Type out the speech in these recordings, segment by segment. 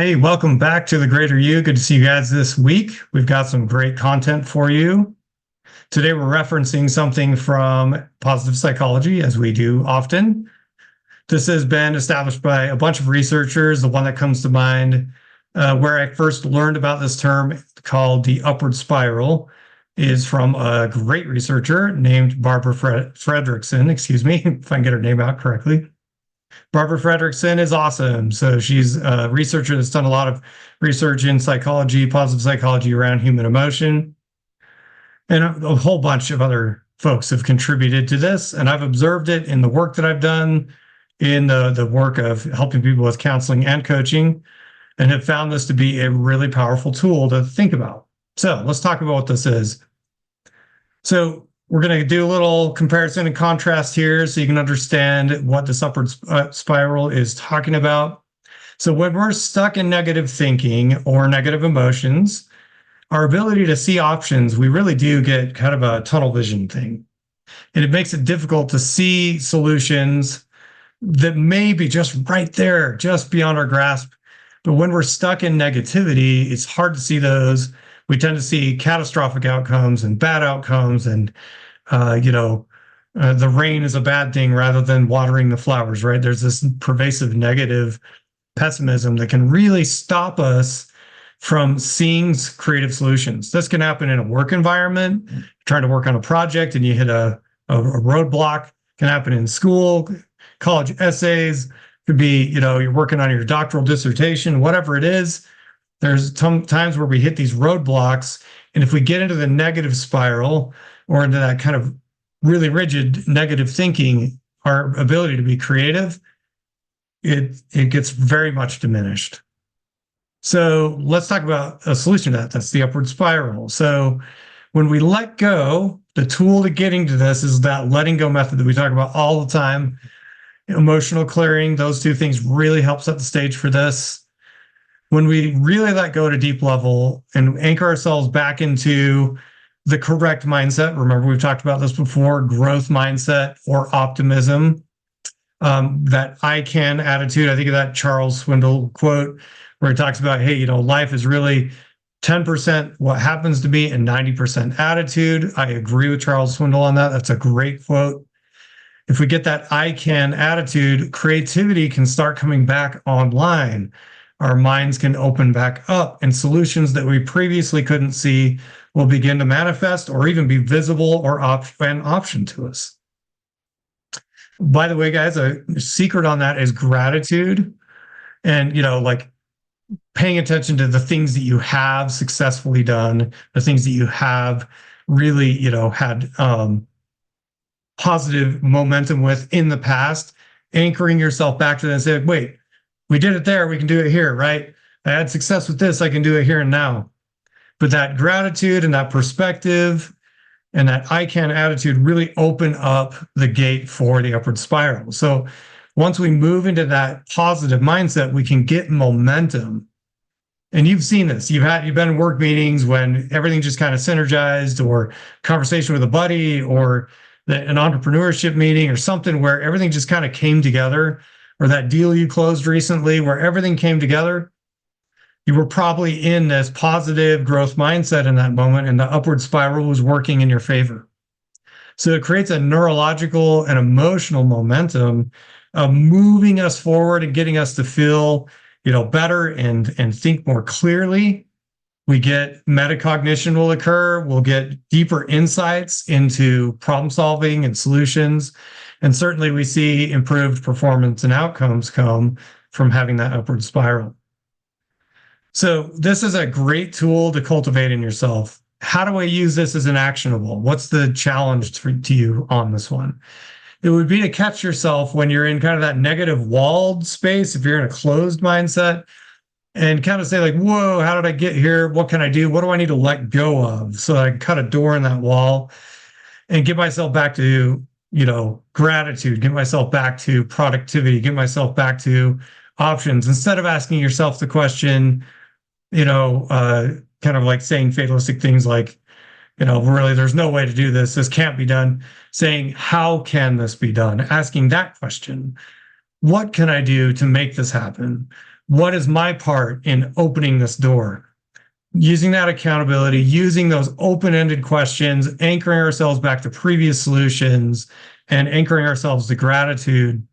Hey, welcome back to the Greater You. Good to see you guys this week. We've got some great content for you. Today, we're referencing something from positive psychology, as we do often. This has been established by a bunch of researchers. The one that comes to mind, where I first learned about this term called the upward spiral, is from a great researcher named Barbara Fredrickson, excuse me, if I can get her name out correctly. Barbara Fredrickson is awesome. So she's a researcher that's done a lot of research in psychology, positive psychology around human emotion. And a whole bunch of other folks have contributed to this. And I've observed it in the work that I've done, in the work of helping people with counseling and coaching, and have found this to be a really powerful tool to think about. So let's talk about what this is. So we're going to do a little comparison and contrast here so you can understand what this upward spiral is talking about. So when we're stuck in negative thinking or negative emotions, our ability to see options, we really do get kind of a tunnel vision thing. And it makes it difficult to see solutions that may be just right there, just beyond our grasp. But when we're stuck in negativity, it's hard to see those. We tend to see catastrophic outcomes and bad outcomes, and the rain is a bad thing rather than watering the flowers, right? There's this pervasive negative pessimism that can really stop us from seeing creative solutions. This can happen in a work environment, trying to work on a project and you hit a roadblock. It can happen in school, college essays, could be, you're working on your doctoral dissertation, whatever it is. There's times where we hit these roadblocks, and if we get into the negative spiral or into that kind of really rigid negative thinking, our ability to be creative, it gets very much diminished. So let's talk about a solution to that. That's the upward spiral. So when we let go, the tool to getting to this is that letting go method that we talk about all the time. Emotional clearing, those two things really help set the stage for this. When we really let go at a deep level and anchor ourselves back into the correct mindset, remember we've talked about this before, growth mindset or optimism, that I can attitude. I think of that Charles Swindoll quote where he talks about, hey, life is really 10% what happens to me and 90% attitude. I agree with Charles Swindoll on that. That's a great quote. If we get that I can attitude, creativity can start coming back online. Our minds can open back up, and solutions that we previously couldn't see will begin to manifest or even be visible or an option to us. By the way, guys, a secret on that is gratitude, and paying attention to the things that you have successfully done, the things that you have really had positive momentum with in the past, anchoring yourself back to that and saying, wait, we did it there, we can do it here, right? I had success with this, I can do it here and now. But that gratitude and that perspective and that I can attitude really open up the gate for the upward spiral. So once we move into that positive mindset, we can get momentum. And you've seen this. You've been in work meetings when everything just kind of synergized, or conversation with a buddy, or an entrepreneurship meeting or something where everything just kind of came together, or that deal you closed recently where everything came together. You were probably in this positive growth mindset in that moment, and the upward spiral was working in your favor. So it creates a neurological and emotional momentum of moving us forward and getting us to feel, better and think more clearly. We get metacognition will occur. We'll get deeper insights into problem solving and solutions. And certainly we see improved performance and outcomes come from having that upward spiral. So this is a great tool to cultivate in yourself. How do I use this as an actionable? What's the challenge to you on this one? It would be to catch yourself when you're in kind of that negative walled space, if you're in a closed mindset, and kind of say like, whoa, how did I get here? What can I do? What do I need to let go of so that I can cut a door in that wall and get myself back to, gratitude, get myself back to productivity, get myself back to options, instead of asking yourself the question, kind of like saying fatalistic things like, really, there's no way to do this. This can't be done. Saying, how can this be done? Asking that question. What can I do to make this happen? what is my part in opening this door? Using that accountability, using those open-ended questions, anchoring ourselves back to previous solutions, and anchoring ourselves to gratitude,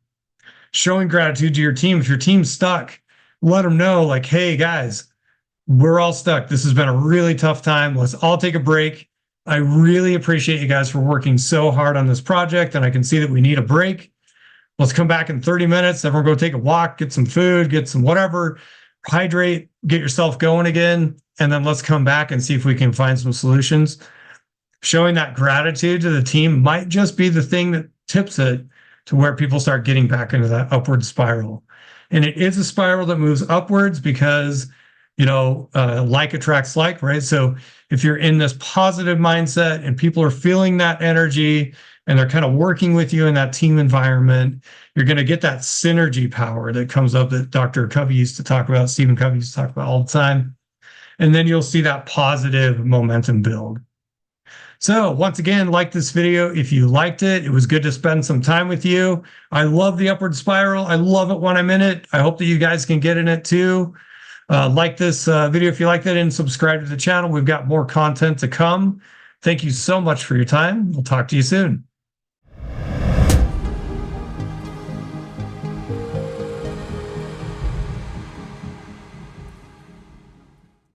showing gratitude to your team. If your team's stuck, let them know, like, hey, guys, we're all stuck. This has been a really tough time. Let's all take a break. I really appreciate you guys for working so hard on this project, and I can see that we need a break. Let's come back in 30 minutes. Everyone go take a walk, get some food, get some whatever, hydrate, get yourself going again, and then let's come back and see if we can find some solutions. Showing that gratitude to the team might just be the thing that tips it to where people start getting back into that upward spiral. And it is a spiral that moves upwards because, like attracts like, right? So if you're in this positive mindset and people are feeling that energy and they're kind of working with you in that team environment, you're going to get that synergy power that comes up that Dr. Covey used to talk about, Stephen Covey used to talk about all the time. And then you'll see that positive momentum build. So once again, like this video. If you liked it, it was good to spend some time with you. I love the upward spiral. I love it when I'm in it. I hope that you guys can get in it too. Like this video if you liked it, and subscribe to the channel. We've got more content to come. Thank you so much for your time. We'll talk to you soon.